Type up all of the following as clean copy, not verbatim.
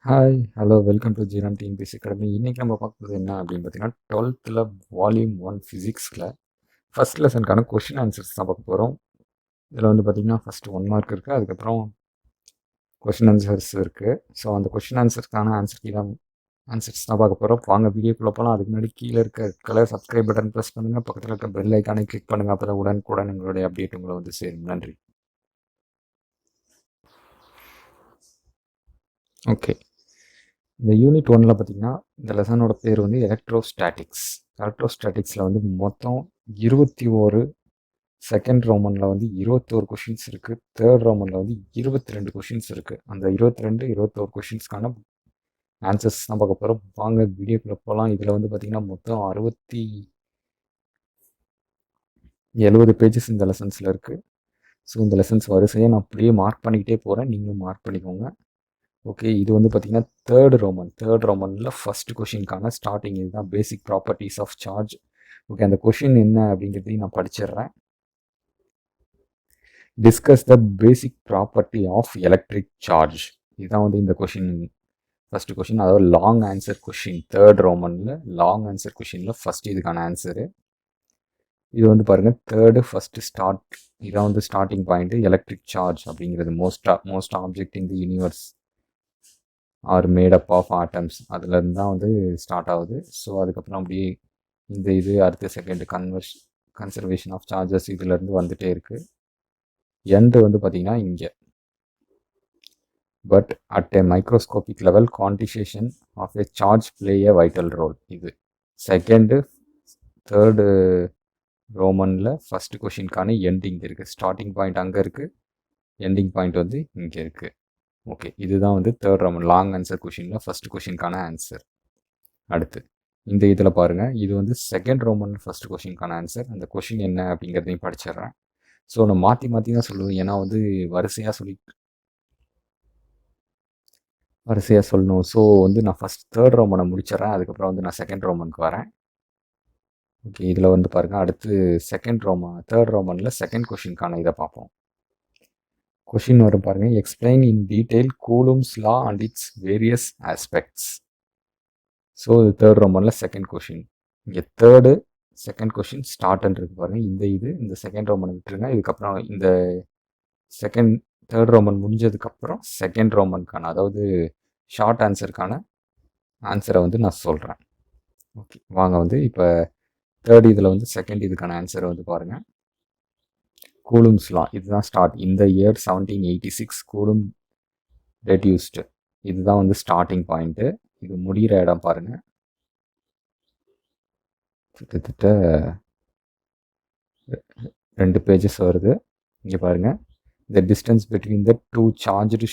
Hi, hello, welcome to ஜீரான் TNPSC academy. இன்றைக்கி நம்ம பார்க்குறது என்ன அப்படின்னு பார்த்தீங்கன்னா, 12th வால்யூம் 1 ஃபிசிக்ஸில் ஃபஸ்ட் லெசனுக்கான கொஷின் ஆன்சர்ஸ் தான் பார்க்க போகிறோம். இதில் வந்து பார்த்திங்கன்னா ஃபஸ்ட்டு 1 மார்க் இருக்குது, அதுக்கப்புறம் கொஷின் ஆன்சர்ஸ் இருக்குது. ஸோ அந்த கொஷின் ஆன்சர்ஸ்க்கான ஆன்சர்ஸ் தான் பார்க்க போகிறோம். வாங்க வீடியோக்குள்ளே போகலாம். அதுக்கு முன்னாடி கீழே இருக்க கலர் சப்ஸ்கிரைப் பட்டன் ப்ரெஸ் பண்ணுங்கள், பக்கத்தில் இருக்க பெல் ஐக்கானை கிளிக் பண்ணுங்கள். அப்போ தான் உடனுக்குடன் எங்களுடைய அப்டேட் உங்களை வந்து சேரும். நன்றி. ஓகே, இந்த யூனிட் 1ல் பார்த்தீங்கன்னா இந்த லெசனோட பேர் வந்து எலக்ட்ரோஸ்டாட்டிக்ஸ். எலக்ட்ரோஸ்டாட்டிக்ஸில் வந்து மொத்தம் 21, செகண்ட் ரோமனில் வந்து 21 கொஷின்ஸ் இருக்குது, தேர்ட் ரோமனில் வந்து 22 கொஷின்ஸ் இருக்குது. அந்த 21 கொஷின்ஸ்க்கான ஆன்சர்ஸ் தான் பார்க்க போகிறோம். வாங்க வீடியோக்குள்ளே போகலாம். இதில் வந்து பார்த்திங்கன்னா மொத்தம் 70 பேஜஸ் இந்த லெசன்ஸில் இருக்குது. ஸோ இந்த லெசன்ஸ் வரிசையாக நான் அப்படியே மார்க் பண்ணிக்கிட்டே போகிறேன், நீங்களும் மார்க் பண்ணிக்கோங்க. ஓகே, இது வந்து பார்த்தீங்கன்னா தேர்ட் ரோமனில் ஃபர்ஸ்ட் கொஷினுக்கான ஸ்டார்டிங் இதுதான், basic properties of charge. Okay, அந்த கொஷின் என்ன அப்படிங்கிறதையும் நான் படிச்சிடுறேன். Discuss the basic property of electric charge. இதுதான் வந்து இந்த கொஷின், ஃபர்ஸ்ட் கொஷின். அதாவது லாங் ஆன்சர் கொஷின், தேர்ட் ரோமனில் லாங் ஆன்சர் கொஷினில் ஃபர்ஸ்ட் இதுக்கான ஆன்சரு. இது வந்து பாருங்கள், தேர்டு ஃபஸ்ட்டு ஸ்டார்ட், இதான் வந்து ஸ்டார்டிங் பாயிண்ட்டு. எலக்ட்ரிக் சார்ஜ் அப்படிங்கிறது most object in the universe are made up of atoms, அதுலேருந்து தான் வந்து ஸ்டார்ட் ஆகுது. ஸோ அதுக்கப்புறம் அப்படியே இந்த இது அடுத்த செகண்ட் கன்சர்வேஷன் ஆஃப் சார்ஜஸ் இதுலேருந்து வந்துகிட்டே இருக்குது. எண்டு வந்து பார்த்திங்கன்னா இங்கே. But at a microscopic level quantisation of a charge play a vital role. இது செகண்டு தேர்டு ரோமனில் ஃபஸ்ட்டு கொஷினுக்கான எண்டிங் இருக்குது. ஸ்டார்டிங் பாயிண்ட் அங்கே இருக்குது, எண்டிங் பாயிண்ட் வந்து இங்கே இருக்குது. ஓகே, இதுதான் வந்து தேர்ட் ரோமன் லாங் ஆன்சர் கொஷினில் ஃபஸ்ட் கொஷினுக்கான ஆன்சர். அடுத்து இந்த இதில் பாருங்கள், இது வந்து செகண்ட் ரோமன் ஃபஸ்ட் கொஷினுக்கான ஆன்சர். அந்த கொஷின் என்ன அப்படிங்கிறதையும் படிச்சிடுறேன். ஸோ நான் மாற்றி தான் சொல்லுவேன், ஏன்னா வந்து வரிசையாக சொல்லணும். ஸோ வந்து நான் ஃபஸ்ட் தேர்ட் ரோமனை முடிச்சிடறேன், அதுக்கப்புறம் வந்து நான் செகண்ட் ரோமனுக்கு வரேன். ஓகே, இதில் வந்து பாருங்கள், அடுத்து தேர்ட் ரோமனில் செகண்ட் கொஷினுக்கான இதை பார்ப்போம். கொஷின் வரும் பாருங்கள், explain in detail Coulomb's law and it's various aspects. So இது தேர்ட் ரோமனில் செகண்ட் கொஷின். இங்கே செகண்ட் கொஷின் ஸ்டார்ட்ன்னு இருக்கு பாருங்கள். இந்த செகண்ட் ரோமனை விட்டுருங்க. இதுக்கப்புறம் இந்த தேர்ட் ரோமன் முடிஞ்சதுக்கப்புறம் செகண்ட் ரோமனுக்கான, அதாவது ஷார்ட் ஆன்சருக்கான ஆன்சரை வந்து நான் சொல்கிறேன். ஓகே, வாங்க வந்து இப்போ தேர்ட் இதில் வந்து செகண்ட் இதுக்கான ஆன்சரை வந்து பாருங்கள். கூலும்ஸ் லா, இதுதான் ஸ்டார்ட். இந்த இயர் 1786 கூலும் ரெடியூஸ்டு, இதுதான் வந்து ஸ்டார்டிங் பாயிண்ட்டு. இது முடிகிற இடம் பாருங்கள், கிட்டத்தட்ட 2 பேஜஸ் வருது. இங்கே பாருங்கள், the distance between the two charged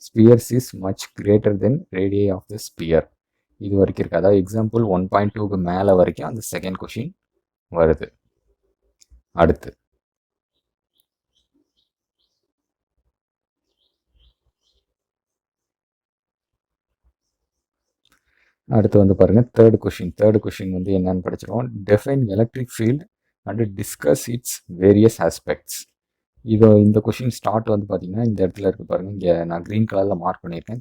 spheres is much greater than radii of the sphere. இது வரைக்கும் இருக்குது. அதாவது எக்ஸாம்பிள் 1.2க்கு மேலே வரைக்கும் அந்த செகண்ட் கொஷின் வருது. அடுத்து வந்து பாருங்கள், தேர்ட் கொஷின் வந்து என்னன்னு படிச்சிருவோம். Define electric field and discuss its various aspects. இந்த கொஷின் ஸ்டார்ட் வந்து பார்த்தீங்கன்னா இந்த இடத்துல இருக்குது பாருங்கள். இங்கே நான் க்ரீன் கலரில் மார்க் பண்ணியிருக்கேன்.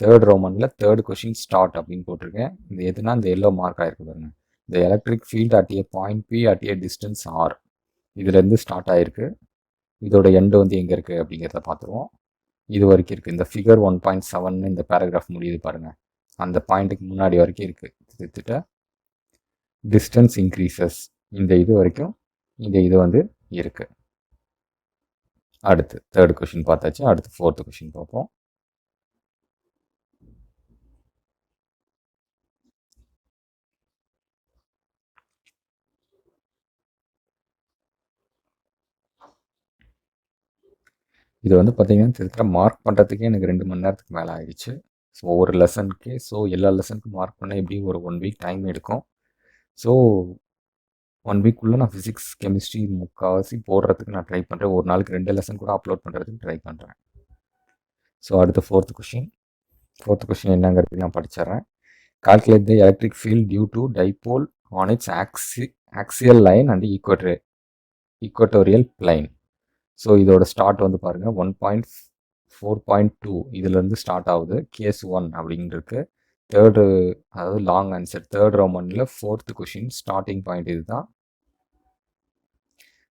தேர்ட் ரோமனில் தேர்ட் கொஷின் ஸ்டார்ட் அப்படின்னு போட்டிருக்கேன். இந்த எதுனா இந்த எல்லோ மார்க் ஆகிருக்கு பாருங்கள். இந்த electric field at a point P at a distance R, இதுலேருந்து ஸ்டார்ட் ஆகிருக்கு. இதோட எண்டு வந்து எங்கே இருக்குது அப்படிங்கிறத பார்த்துருவோம். இது வரைக்கும் இருக்குது. இந்த ஃபிகர் 1.7 இந்த பேராகிராஃப் முடியுது பாருங்கள், அந்த பாயிண்ட்டுக்கு முன்னாடி வரைக்கும் இருக்குது. கிட்டத்தட்ட டிஸ்டன்ஸ் இன்க்ரீசஸ், இந்த இது வரைக்கும் இந்த இது வந்து இருக்குது. அடுத்து தேர்ட் கொஷின் பார்த்தாச்சு. அடுத்து ஃபோர்த் கொஷின் பார்ப்போம். இது வந்து பார்த்தீங்கன்னா கிட்டத்தட்ட மார்க் பண்ணுறதுக்கே எனக்கு 2 மணி நேரத்துக்கு மேலே ஆகிடுச்சு. ஸோ ஒவ்வொரு லெசனுக்கே, ஸோ எல்லா லெசனுக்கும் மார்க் பண்ண எப்படியும் ஒரு 1 வீக் டைம் எடுக்கும். ஸோ 1 வீக்குள்ளே நான் ஃபிசிக்ஸ் கெமிஸ்ட்ரி முக்கால்வாசி போடுறதுக்கு நான் ட்ரை பண்ணுறேன். ஒரு நாளைக்கு 2 லெசன் கூட அப்லோட் பண்ணுறதுக்கு ட்ரை பண்ணுறேன். ஸோ அடுத்த ஃபோர்த் கொஷின் என்னங்கிறது நான் படிச்சிடுறேன். Calculate the electric field due to dipole on its axial line and equatorial plane. So இதோட ஸ்டார்ட் வந்து பாருங்கள், 4.2 இதுலேருந்து ஸ்டார்ட் ஆகுது. கேஸ் 1 அப்படின்னு இருக்கு. தேர்டு, அதாவது லாங் ஆன்சர், தேர்ட் ரோமனில் ஃபோர்த்து கொஷின், ஸ்டார்டிங் பாயிண்ட் இதுதான்.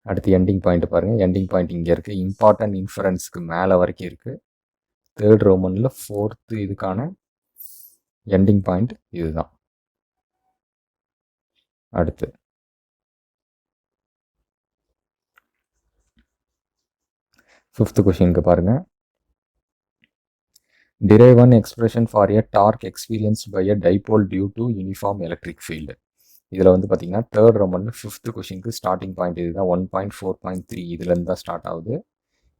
அடுத்து எண்டிங் பாயிண்ட் பாருங்கள். எண்டிங் பாயிண்ட் இங்கே இருக்குது. இம்பார்ட்டன்ட் இன்ஃபரன்ஸ்க்கு மேலே வரைக்கும் இருக்குது. தேர்ட் ரோமனில் ஃபோர்த்து இதுக்கான எண்டிங் பாயிண்ட் இதுதான். அடுத்து ஃபிஃப்த் கொஷினுக்கு பாருங்கள். Derive an expression for a torque experienced by a dipole due to uniform electric field. இதில் வந்து பார்த்தீங்கன்னா தேர்ட் ரோமனில் ஃபிஃப்த் கொஷினுக்கு ஸ்டார்டிங் பாயிண்ட் இதுதான். 1.4.3 இதுலேருந்து தான் ஸ்டார்ட் ஆகுது.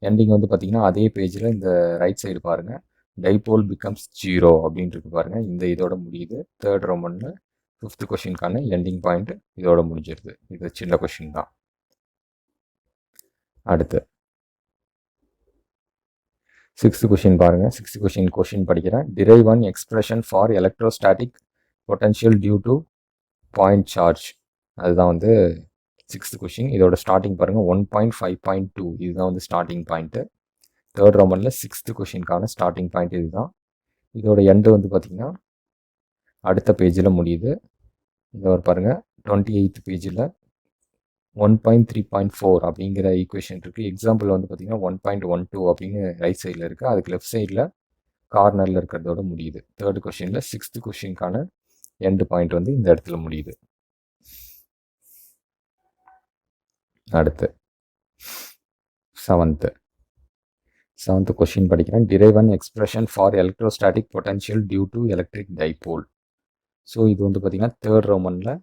எண்டிங் வந்து பார்த்தீங்கன்னா அதே பேஜில் இந்த ரைட் சைடு பாருங்கள், டைபோல் பிகம்ஸ் 0 அப்படின்ட்டு பாருங்கள். இந்த இதோட முடியுது. தேர்ட் ரோமனில் ஃபிஃப்த் கொஷினுக்கான எண்டிங் பாயிண்ட் இதோட முடிஞ்சிருது. இது சின்ன கொஷின் தான். அடுத்து சிக்ஸ்த் கொஷின் பாருங்கள். சிக்ஸ்த் கொஷின் படிக்கிறேன். Derive one expression for electrostatic potential due to point charge. அதுதான் வந்து சிக்ஸ்த் கொஷின். இதோட ஸ்டார்டிங் பாருங்கள் 1.5.2 இதுதான் வந்து ஸ்டார்டிங் பாயிண்ட்டு. தேர்ட் ரோமனில் சிக்ஸ்த் கொஷினுக்கான ஸ்டார்டிங் பாயிண்ட் இதுதான். இதோட எண்டு வந்து பார்த்திங்கன்னா அடுத்த பேஜில் முடியுது. இதோட பாருங்கள் 28th பேஜில் 1.3.4 அப்படிங்கிற ஈக்குவேஷன் இருக்குது. எக்ஸாம்பிள் வந்து பார்த்திங்கன்னா 1.12 அப்படின்னு ரைட் சைடில் இருக்குது. அதுக்கு லெஃப்ட் சைடில் கார்னரில் இருக்கிறதோட முடியுது. தேர்ட் கொஷினில் சிக்ஸ்த்து கொஷினுக்கான எண்டு பாயிண்ட் வந்து இந்த இடத்துல முடியுது. அடுத்து செவன்த்து கொஷின் படிக்கிறேன். Derive an expression for electrostatic potential due to electric dipole. So இது வந்து பார்த்திங்கன்னா தேர்ட் ரோமனில்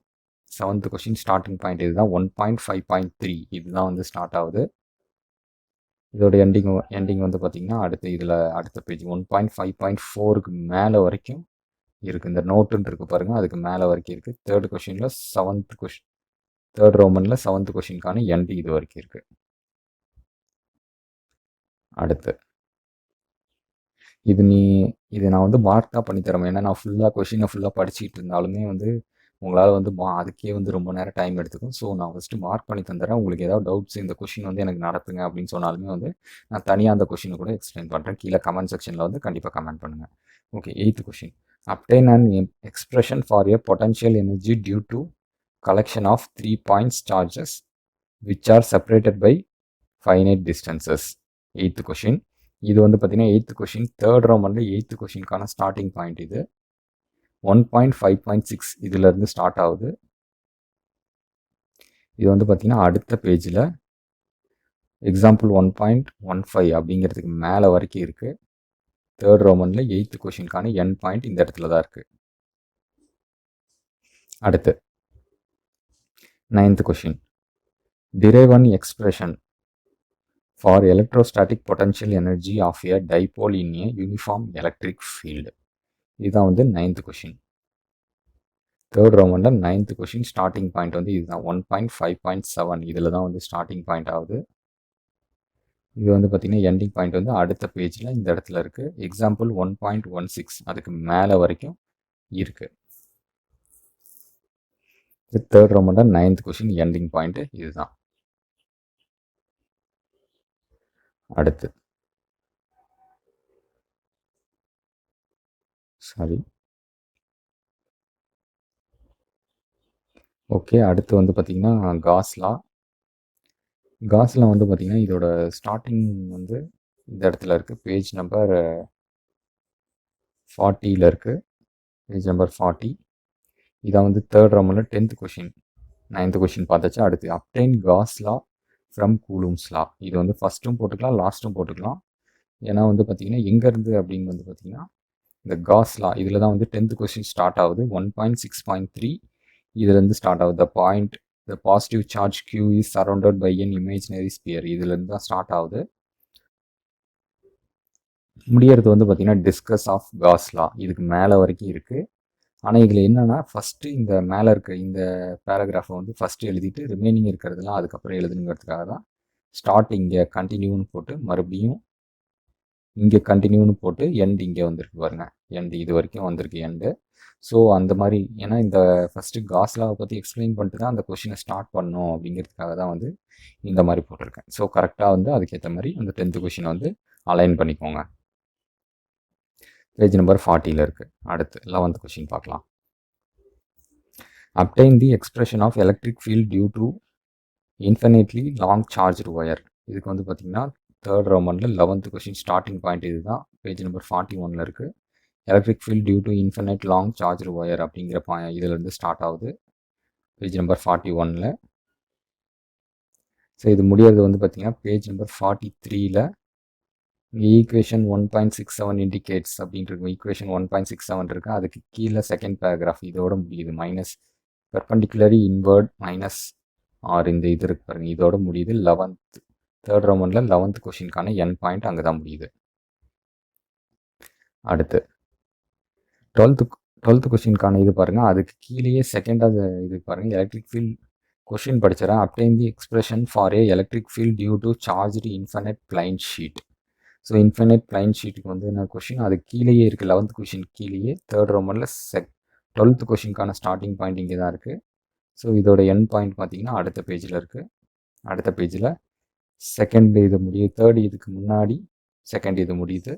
செவன்த்து கொஷின் ஸ்டார்டிங் பாயிண்ட் இதுதான். 1.5.3 இதுதான் வந்து ஸ்டார்ட் ஆகுது. இதோட எண்டிங் வந்து பார்த்திங்கன்னா அடுத்த பேஜ் 1.5.4க்கு மேலே வரைக்கும் இருக்குது. இந்த நோட்டுன்னு இருக்குது பாருங்கள், அதுக்கு மேலே வரைக்கும் இருக்குது. தேர்ட் ரோமனில் செவன்த் கொஷினுக்கான எண்டு இது வரைக்கும் இருக்குது. அடுத்து இது நான் வந்து மார்க் தான் பண்ணித்தரேன். ஏன்னா நான் கொஷினை ஃபுல்லாக படிச்சுட்டு இருந்தாலுமே வந்து உங்களால் வந்து அதுக்கே வந்து ரொம்ப நேரம் டைம் எடுத்துக்கும். ஸோ நான் ஃபஸ்ட்டு மார்க் பண்ணி தந்துடுறேன். உங்களுக்கு ஏதாவது டவுட்ஸ் இந்த கொஷின் வந்து எனக்கு நடத்துங்க அப்படின்னு சொன்னாலுமே வந்து நான் தனியாக அந்த கொஷினை கூட எக்ஸ்பிளைன் பண்ணுறேன். கீழே கமெண்ட் செக்ஷனில் வந்து கண்டிப்பாக கமெண்ட் பண்ணுங்கள். Okay, 8th question. Obtain an expression for a potential energy due to collection of 3 points charges which are separated by finite distances. 8th question. இது வந்து பார்த்தீங்கன்னா 8th கொஷின் தேர்ட் ரோமனில் 8th கொஷினுக்கான ஸ்டார்டிங் பாயிண்ட் இது 1.5.6 இதுலேருந்து start ஆகுது. இது வந்து பார்த்திங்கன்னா அடுத்த பேஜில் எக்ஸாம்பிள் 1.15 அப்படிங்கிறதுக்கு மேலே வரைக்கும் இருக்குது. தேர்ட் ரோமனில் 8th கொஷினுக்கான எண்ட் பாயிண்ட் இந்த இடத்துல தான் இருக்குது. அடுத்து 9th question. Derive one expression for electrostatic potential energy of a dipole in a uniform electric field. இதுதான் வந்து 9th கொஷின். தேர்ட் ரோமனில் 9th கொஷின் ஸ்டார்டிங் பாயிண்ட் வந்து இதுதான் 1.5.7 இதில் தான் வந்து ஸ்டார்டிங் பாயிண்ட் ஆகுது. இது வந்து பார்த்திங்கன்னா எண்டிங் பாயிண்ட் வந்து அடுத்த பேஜில் இந்த இடத்துல இருக்குது. எக்ஸாம்பிள் 1.16 அதுக்கு மேலே வரைக்கும் இருக்குது. தேர்ட் ரோமனில் 9th கொஷின் எண்டிங் பாயிண்ட் இதுதான். அடுத்து ஓகே, அடுத்து வந்து பார்த்திங்கன்னா காஸ்லாம் வந்து பார்த்திங்கன்னா இதோட ஸ்டார்டிங் வந்து இந்த இடத்துல இருக்குது. பேஜ் நம்பர் 40ல் இருக்குது. Page number 40. இதான் வந்து தேர்ட் ரோமனில் 10th கொஷின். 9th கொஷின் பார்த்தாச்சு. அடுத்து obtain Gauss law from Coulomb's law. இது வந்து ஃபஸ்ட்டும் போட்டுக்கலாம், லாஸ்ட்டும் போட்டுக்கலாம். ஏன்னா வந்து பார்த்திங்கன்னா எங்கேருந்து அப்படின்னு வந்து பார்த்திங்கன்னா இந்த காஸ் லா இதில் தான் வந்து 10th கொஷின் ஸ்டார்ட் ஆகுது. 1.6.3 இதுலேருந்து ஸ்டார்ட் ஆகுது. The positive charge Q is surrounded by an imaginary sphere இதுலேருந்து தான் ஸ்டார்ட் ஆகுது. முடியறது வந்து பார்த்திங்கன்னா டிஸ்கஸ் ஆஃப் காஸ் லா இதுக்கு மேலே வரைக்கும் இருக்குது. ஆனால் இதில் என்னென்னா ஃபஸ்ட்டு இந்த மேலே இருக்க இந்த பேராகிராஃபை வந்து ஃபஸ்ட்டு எழுதிட்டு ரிமைனிங் இருக்கிறதுலாம் அதுக்கப்புறம் எழுதுனுங்கிறதுக்காக தான் ஸ்டார்ட் இங்கே கண்டினியூன்னு போட்டு மறுபடியும் இங்கே கண்டினியூன்னு போட்டு எண்டு இங்கே வந்திருக்கு பாருங்கள். எண்டு இது வரைக்கும் வந்திருக்கு எண்டு. ஸோ அந்த மாதிரி ஏன்னா இந்த ஃபஸ்ட்டு காஸ்லாவை பற்றி எக்ஸ்பிளைன் பண்ணிட்டு தான் அந்த கொஷினை ஸ்டார்ட் பண்ணணும் அப்படிங்கிறதுக்காக தான் வந்து இந்த மாதிரி போட்டிருக்கேன். ஸோ கரெக்டாக வந்து அதுக்கேற்ற மாதிரி அந்த 10th கொஷினை வந்து அலைன் பண்ணிக்கோங்க. பேஜ் நம்பர் 40ல் இருக்குது. அடுத்து 11th கொஷின் பார்க்கலாம். Obtain the expression of electric field due to infinitely long charged wire. இதுக்கு வந்து பார்த்திங்கன்னா தேர்ட் ரோமனில் 11th கொஷின் ஸ்டார்டிங் பாயிண்ட் இது தான். பேஜ் நம்பர் 41ல் இருக்குது. Electric field due to infinite long charged wire அப்படிங்கிற இதிலேருந்து ஸ்டார்ட் ஆகுது. Page number 41ல். ஸோ இது முடியறது வந்து பார்த்திங்கன்னா பேஜ் நம்பர் 43ல் ஈக்குவேஷன் 1.67 இண்டிகேட்ஸ் அப்படின்ட்டு இருக்கும். ஈக்குவேஷன் 1.67 இருக்குது. அதுக்கு கீழே செகண்ட் பேராகிராஃப் இதோட முடியுது. மைனஸ் பெர்பெண்டிகுலரி இன்வர்ட் மைனஸ் ஆர் இந்த இது இருக்கு பாருங்கள், இதோட முடியுது. 11th தேர்ட் ரோமனில் 11th கொஷினுக்கான என் பாயிண்ட் அங்கே தான் முடியுது. அடுத்து 12th கொஷினுக்கான இது பாருங்கள், அதுக்கு கீழேயே செகண்டாக இது பாருங்கள், எலக்ட்ரிக் ஃபீல்ட் கொஷின் படிச்சிடறேன். Obtain the expression for a electric field due to charged infinite plane sheet. So infinite plane ஷீட்டுக்கு வந்து என்ன கொஷின், அது கீழேயே இருக்குது. 11th கொஷின் கீழேயே தேர்ட் ரோமனில் 12th கொஷினுக்கான ஸ்டார்டிங் பாயிண்ட் இங்கே தான் இருக்குது. ஸோ இதோட என் பாயிண்ட் பார்த்தீங்கன்னா அடுத்த பேஜில் இருக்குது. அடுத்த பேஜில் செகண்ட் இது முடியுது, தேர்ட் இதுக்கு முன்னாடி செகண்ட் இது முடியுது.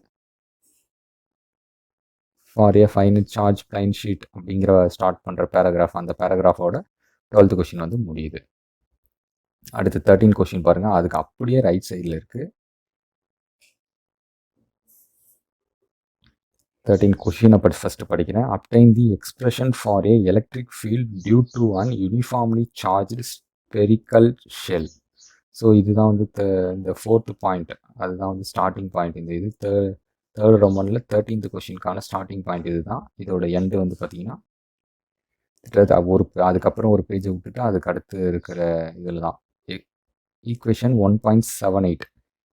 For A finite charge plain sheet அப்படிங்கிற ஸ்டார்ட் பண்ணுற பேராகிராஃப், அந்த பேராகிராஃபோட 12th கொஷின் வந்து முடியுது. அடுத்து 13 கொஷின் பாருங்கள், அதுக்கு அப்படியே ரைட் சைடில் இருக்குது. 13 கொஷினை ஃபஸ்ட்டு படிக்கிறேன். Obtain the expression for a electric field due to an uniformly charged spherical shell. So இதுதான் வந்து இந்த 4th பாயிண்ட், அதுதான் வந்து ஸ்டார்டிங் பாயிண்ட். இந்த இது தேர்ட் ரோமனில் 13th கொஷினுக்கான ஸ்டார்டிங் பாயிண்ட் இது தான். இதோட எண்டு வந்து பார்த்திங்கன்னா அதுக்கப்புறம் ஒரு பேஜை விட்டுட்டு அதுக்கு அடுத்து இருக்கிற இதில் தான். ஈக்குவேஷன் 1.78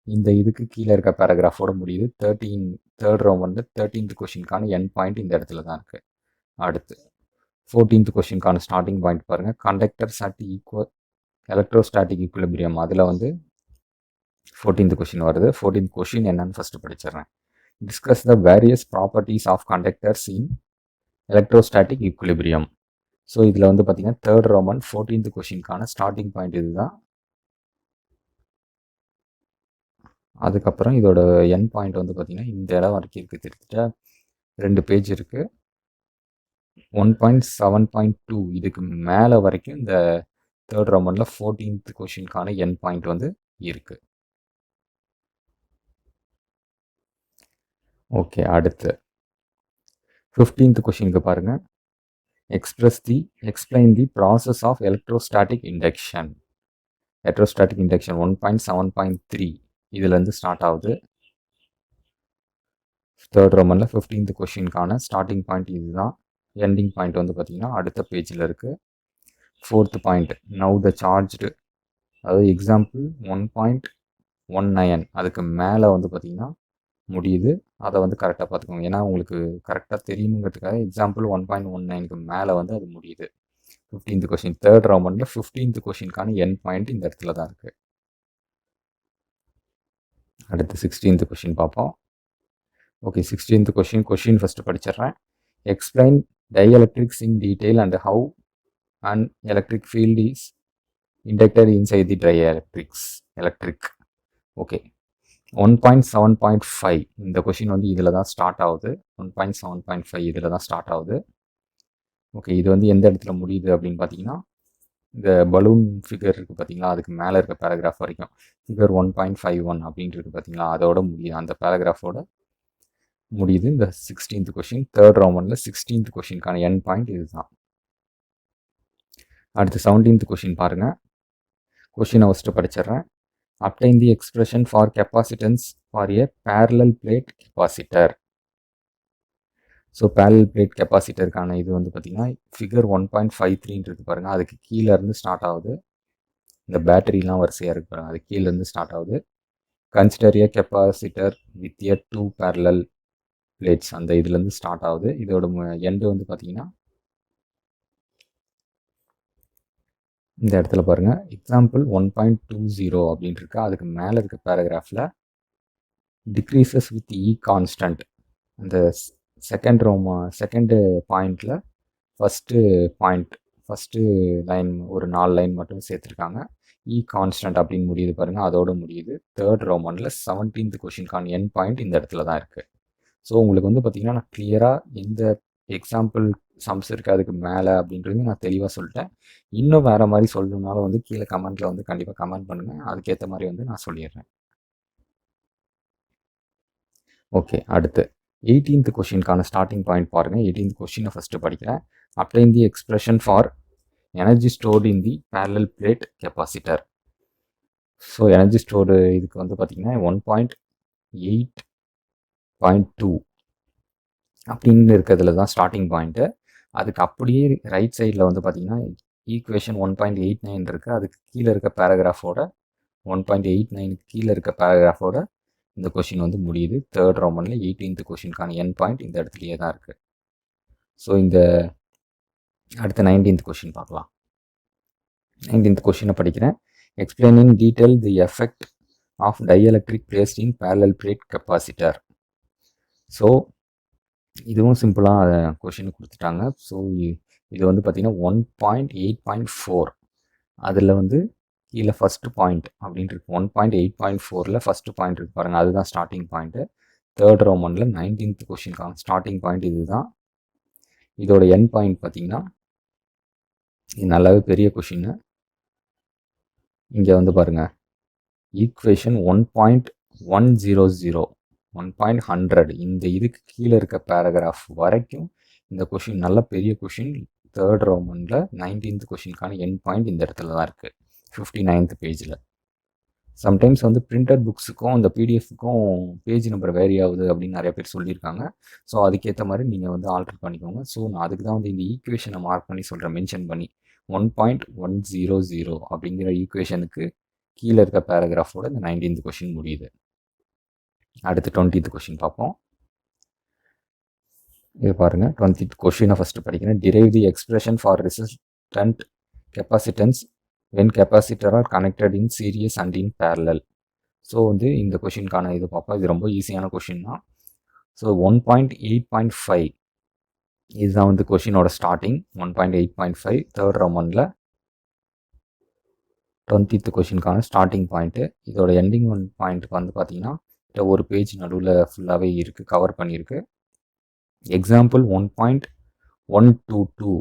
இந்த இதுக்கு கீழே இருக்க பேராகிராஃபோட முடியுது. தேர்ட் ரோமனில் 13th கொஷினுக்கான என் பாயிண்ட் இந்த இடத்துல தான் இருக்குது. அடுத்து 14th கொஷினுக்கான ஸ்டார்டிங் பாயிண்ட் பாருங்கள், கண்டக்டர்ஸ் அட் எலக்ட்ரோஸ்டாட்டிக் ஈக்குலிபிரியம். அதில் வந்து 14th கொஷின் வருது. 14th கொஷின் என்னன்னு ஃபஸ்ட்டு படிச்சிடுறேன். Discuss the various properties of conductors in electrostatic equilibrium. So இதில் வந்து பார்த்திங்கன்னா தேர்ட் ரோமன் 14th கொஷினுக்கான ஸ்டார்டிங் பாயிண்ட் இது தான். அதுக்கப்புறம் இதோட என் பாயிண்ட் வந்து பார்த்திங்கன்னா இந்த இடம் வரைக்கும் இருக்குது. கிட்டத்தட்ட 2 பேஜ் இருக்குது. 1.7.2 இதுக்கு மேலே வரைக்கும் இந்த தேர்ட் ரோமனில் 14th கொஷினுக்கான என் பாயிண்ட் வந்து இருக்குது. ஓகே, அடுத்து 15th கொஷினுக்கு பாருங்கள். Explain the process of electrostatic induction. Electrostatic induction 1.7.3 இதுலேருந்து ஸ்டார்ட் ஆகுது. தேர்ட் ரோமனில் 15th கொஷினுக்கான ஸ்டார்டிங் பாயிண்ட் இது தான். எண்டிங் பாயிண்ட் வந்து பார்த்திங்கன்னா அடுத்த பேஜில் இருக்குது. 4th point, now the charged, அதாவது எக்ஸாம்பிள் 1.19 அதுக்கு மேலே வந்து பார்த்திங்கன்னா முடியுது. அதை வந்து கரெக்டாக பார்த்துக்கோங்க, ஏன்னா உங்களுக்கு கரெக்டாக தெரியணுங்கிறதுக்காக எக்ஸாம்பிள் 1.19க்கு மேலே வந்து அது முடியுது. 15th கொஷின் தேர்ட் ரோமனில் 15th கொஷினுக்கான என் பாயிண்ட் இந்த இடத்துல தான் இருக்குது. அடுத்து 16th கொஷின் பார்ப்போம். ஓகே, 16th கொஷின் ஃபஸ்ட்டு படிச்சிடுறேன். Explain dielectrics in detail and how and electric field is induced inside the electric. Okay, 1.7.5 இந்த கொஷின் வந்து இதில் தான் ஸ்டார்ட் ஆகுது. 1.7.5 இதில் தான் ஸ்டார்ட் ஆகுது. ஓகே, இது வந்து எந்த இடத்துல முடியுது அப்படின்னு பார்த்தீங்கன்னா இந்த பலூன் ஃபிகர் இருக்குது பார்த்தீங்களா, அதுக்கு மேலே இருக்க பேராகிராஃப் வரைக்கும் ஃபிகர் 1.51 அப்படின்ட்டு இருக்குது பார்த்தீங்களா, அதோட முடியுது. அந்த பேராகிராஃபோட முடியுது இந்த 16th கொஷின். தேர்ட் ரோமனில் 16th கொஷினுக்கான என் பாயிண்ட் இது தான். அடுத்து 17th கொஷின் பாருங்கள். கொஷினை ஃபஸ்ட்டு படிச்சிடுறேன். Obtain the expression for capacitance for a parallel plate capacitor. So parallel plate கெப்பாசிட்டருக்கான இது வந்து பார்த்திங்கன்னா ஃபிகர் 1.53 இருக்குது பாருங்கள், அதுக்கு கீழே இருந்து ஸ்டார்ட் ஆகுது. இந்த பேட்டரிலாம் வரிசையாக இருக்குது பாருங்கள், அது கீழேருந்து ஸ்டார்ட் ஆகுது. Consider a capacitor with a 2 parallel plates, அந்த இதுலேருந்து ஸ்டார்ட் ஆகுது. இதோட எண்டு வந்து பார்த்திங்கன்னா இந்த இடத்துல பாருங்கள், எக்ஸாம்பிள் 1.20 அப்படின்ட்டு இருக்கு. அதுக்கு மேலே இருக்க பேராகிராஃபில் டிக்ரீசஸ் வித் இ கான்ஸ்டன்ட், அந்த செகண்டு பாயிண்டில் ஃபஸ்ட்டு லைன் ஒரு 4 லைன் மட்டும் சேர்த்துருக்காங்க. இ கான்ஸ்டன்ட் அப்படின்னு முடியுது பாருங்கள், அதோட முடியுது. தேர்ட் ரோமனில் 17th கொஷினுக்கான என் பாயிண்ட் இந்த இடத்துல தான் இருக்குது. ஸோ உங்களுக்கு வந்து பார்த்திங்கன்னா நான் கிளியராக எந்த எக்ஸாம்பிள் சம்ஸ் இருக்குது அதுக்கு மேலே அப்படின்றது நான் தெளிவாக சொல்லிட்டேன். இன்னும் வேறு மாதிரி சொல்லணுன்னாலும் வந்து கீழே கமெண்ட்டில் வந்து கண்டிப்பாக கமெண்ட் பண்ணுங்கள், அதுக்கேற்ற மாதிரி வந்து நான் சொல்லிடுறேன். ஓகே, அடுத்து 18th கொஷினுக்கான ஸ்டார்டிங் பாயிண்ட் பாருங்கள். 18th கொஷினை ஃபஸ்ட்டு படிக்கிறேன். Obtain the expression for energy stored in the parallel plate capacitor. So energy stored இதுக்கு வந்து பார்த்திங்கன்னா 1.8.2 அப்படின்னு இருக்கிறதுல தான் ஸ்டார்டிங் பாயிண்ட்டு. அதுக்கு அப்படியே ரைட் சைடில் வந்து பார்த்திங்கன்னா ஈக்குவேஷன் 1.89 இருக்குது. அதுக்கு கீழே இருக்க பேராகிராஃபோட 1.89 கீழே இருக்க பேராகிராஃபோட இந்த கொஷின் வந்து முடியுது. தேர்ட் ரோமனில் 18th கொஷினுக்கான என் பாயிண்ட் இந்த இடத்துலையே தான் இருக்குது. ஸோ இந்த அடுத்த 19th கொஷின் பார்க்கலாம். 19th கொஷினை படிக்கிறேன். Explaining detail the effect of dielectric placed in parallel plate capacitor. So இதுவும் சிம்பிளாக கொஷின் கொடுத்துட்டாங்க. ஸோ இது வந்து பார்த்திங்கன்னா 1.8.4 அதில் வந்து கீழே ஃபஸ்ட்டு பாயிண்ட் அப்படின்ட்டு இருக்கு. 1.8.4ல் ஃபஸ்ட்டு பாயிண்ட் இருக்கு பாருங்கள், அதுதான் ஸ்டார்டிங் பாயிண்ட்டு. தேர்ட் ரோமனில் 19th கொஷினுக்கான ஸ்டார்டிங் பாயிண்ட் இது தான். இதோட என் பாயிண்ட் பார்த்திங்கன்னா இது நல்லாவே பெரிய கொஷின்னு. இங்கே வந்து பாருங்கள், ஈக்குவேஷன் 1.100 1.100 இந்த இதுக்கு கீழே இருக்க பேராகிராஃப் வரைக்கும் இந்த கொஷின் நல்ல பெரிய கொஷின். தேர்ட் ரோமனில் 19th கொஷினுக்கான என் பாயிண்ட் இந்த இடத்துல தான் இருக்குது, 59th பேஜில். சம்டைம்ஸ் வந்து பிரிண்டட் புக்ஸுக்கும் இந்த பிடிஎஃப்க்கும் பேஜ் நம்பர் வேரி ஆகுது அப்படின்னு நிறைய பேர் சொல்லியிருக்காங்க. ஸோ அதுக்கேற்ற மாதிரி நீங்கள் வந்து ஆல்டர் பண்ணிக்கோங்க. ஸோ நான் அதுக்கு தான் வந்து இந்த ஈக்குவேஷனை மார்க் பண்ணி சொல்கிறேன், மென்ஷன் பண்ணி 1.100 அப்படிங்கிற ஈக்குவேஷனுக்கு கீழே இருக்க பேராகிராஃபோட இந்த 19th கொஷின் முடியுது. அடுத்து 20th கொஷின் பார்ப்போம். இது பாருங்கள், 20th கொஷினை ஃபஸ்ட்டு படிக்கிறேன். Drive the expression for resistant capacitance when capacitor are connected in series and in parallel. So வந்து இந்த கொஷினுக்கான இது பார்ப்போம். இது ரொம்ப ஈஸியான கொஷின் தான். ஸோ 1.8.5 இதுதான் வந்து கொஷினோட ஸ்டார்டிங். 1.8.5 தேர்ட் ரோமனில் 20th கொஷினுக்கான ஸ்டார்டிங் பாயிண்ட்டு. இதோட எண்டிங் பாயிண்ட்டுக்கு வந்து பார்த்திங்கன்னா ஒரு பேஜ் நடுவில் ஃபுல்லாகவே இருக்குது, கவர் பண்ணியிருக்கு. எக்ஸாம்பிள் 1.122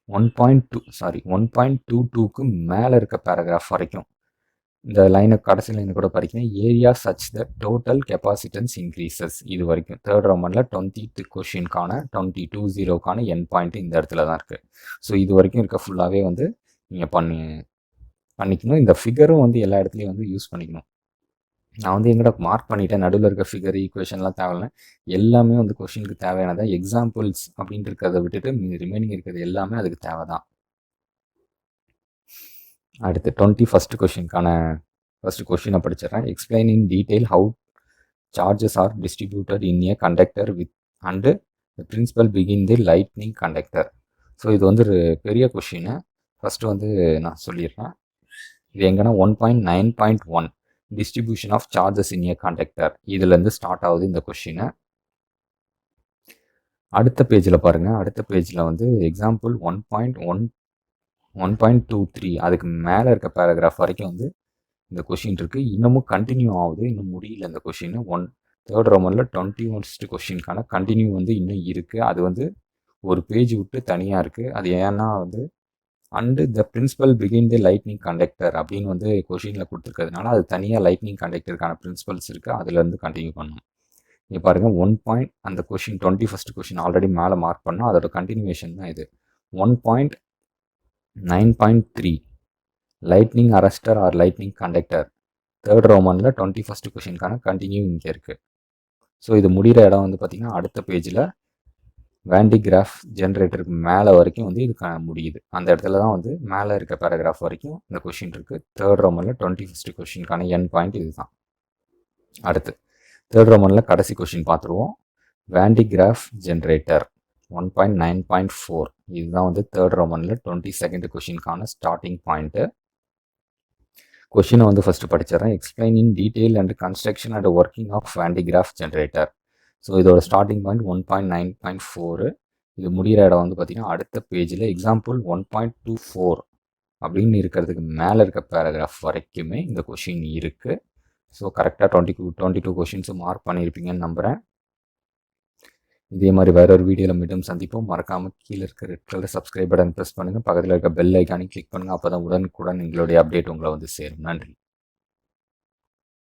1.22க்கு மேலே இருக்க பேராகிராஃப் வரைக்கும் இந்த லைனை கடைசி லைனை கூட படிக்கிறேன். Area such the total capacitance increases இது வரைக்கும் தேர்ட் ரோமனில் 20th கொஷினுக்கான 2020க்கான என் பாயிண்ட் இந்த இடத்துல தான் இருக்குது. ஸோ இது வரைக்கும் இருக்க ஃபுல்லாகவே வந்து நீங்கள் பண்ணிக்கணும். இந்த ஃபிகரும் வந்து எல்லா இடத்துலையும் வந்து யூஸ் பண்ணிக்கணும். நான் வந்து எங்கட மார்க் பண்ணிட்டேன், நடுவில் இருக்க ஃபிகர் ஈக்குவேஷன்லாம் தேவையில்லை, எல்லாமே வந்து கொஷினுக்கு தேவையானதான். எக்ஸாம்பிள்ஸ் அப்படின்னு இருக்கிறத விட்டுட்டு ரிமைனிங் இருக்கிறது எல்லாமே அதுக்கு தேவை தான். அடுத்து 21st கொஷினுக்கான ஃபஸ்ட்டு கொஷினை படிச்சிடறேன். Explain in detail how charges are distributed in a conductor with and the principle begin the lightning conductor. So இது வந்து ஒரு பெரிய கொஷின்னு. ஃபஸ்ட்டு வந்து நான் சொல்லிடுறேன். இது எங்கன்னா 1.9.1 distribution of charges in a conductor இதுலேருந்து ஸ்டார்ட் ஆகுது இந்த கொஷினை. அடுத்த பேஜில் பாருங்கள், அடுத்த பேஜில் வந்து எக்ஸாம்பிள் 1.23 அதுக்கு மேலே இருக்க பேராகிராஃப் வரைக்கும் வந்து இந்த கொஷின் இருக்குது. இன்னமும் கண்டினியூ ஆகுது, இன்னும் முடியல இந்த கொஷின். தேர்ட் ரோமனில் 21st கொஷினுக்கான கண்டினியூ வந்து இன்னும் இருக்குது. அது வந்து ஒரு பேஜ் விட்டு தனியாக இருக்குது. அது ஏன்னா வந்து and the principle begin the lightning conductor அப்படின்னு வந்து கொஷினில் கொடுத்துருக்கிறதுனால அது தனியாக லைட்னிங் கண்டக்டருக்கான பிரின்சிபல்ஸ் இருக்குது, அதுலேருந்து கண்டினியூ பண்ணணும். இங்கே பாருங்கள் அந்த கொஷின் 21st கொஷின் ஆல்ரெடி மேலே மார்க் பண்ணோம், அதோட கண்டினியூவேஷன் தான் இது. 1.9.3 lightning arrester or lightning conductor third ரோமனில் 21st கொஷினுக்கான கண்டினியூ இங்கே இருக்குது. ஸோ இது முடிகிற இடம் வந்து பார்த்திங்கன்னா அடுத்த பேஜில் வான் டி கிராஃப் ஜென்ரேட்டருக்கு மேலே வரைக்கும் வந்து இது முடியுது. அந்த இடத்துல தான் வந்து மேலே இருக்க பேராகிராஃப் வரைக்கும் இந்த கொஷின் இருக்குது. தேர்ட் ரோமனில் 21st கொஷினுக்கான என் பாயிண்ட் இது தான். அடுத்து தேர்ட் ரோமனில் கடைசி கொஷின் பார்த்துருவோம். வான் டி கிராஃப் ஜென்ரேட்டர் 1.9.4 இதுதான் வந்து தேர்ட் ரோமனில் 22nd கொஷினுக்கான ஸ்டார்டிங் பாயிண்ட்டு. கொஷினை வந்து ஃபஸ்ட்டு படிச்சிடறேன். Explain in detail and construction and working of Van de Graaff generator. So இதோட ஸ்டார்டிங் பாயிண்ட் 1.9.4. இது முடிகிற இடம் வந்து பார்த்திங்கன்னா அடுத்த பேஜில் எக்ஸாம்பிள் 1.24 அப்படின்னு இருக்கிறதுக்கு மேலே இருக்க பேராகிராஃப் வரைக்குமே இந்த கொஷின் இருக்குது. ஸோ கரெக்டாக 22 கொஷின்ஸும் மார்க் பண்ணியிருப்பீங்கன்னு நம்புகிறேன். இதே மாதிரி வேற ஒரு வீடியோவில் மீண்டும் சந்திப்போம். மறக்காமல் கீழே இருக்க red colour subscribe button press பண்ணுங்கள். பக்கத்தில் இருக்க பெல் ஐக்கானையும் கிளிக் பண்ணுங்கள். அப்போ தான் உடனுக்குடன் எங்களுடைய அப்டேட் உங்களை வந்து சேரும். நன்றி.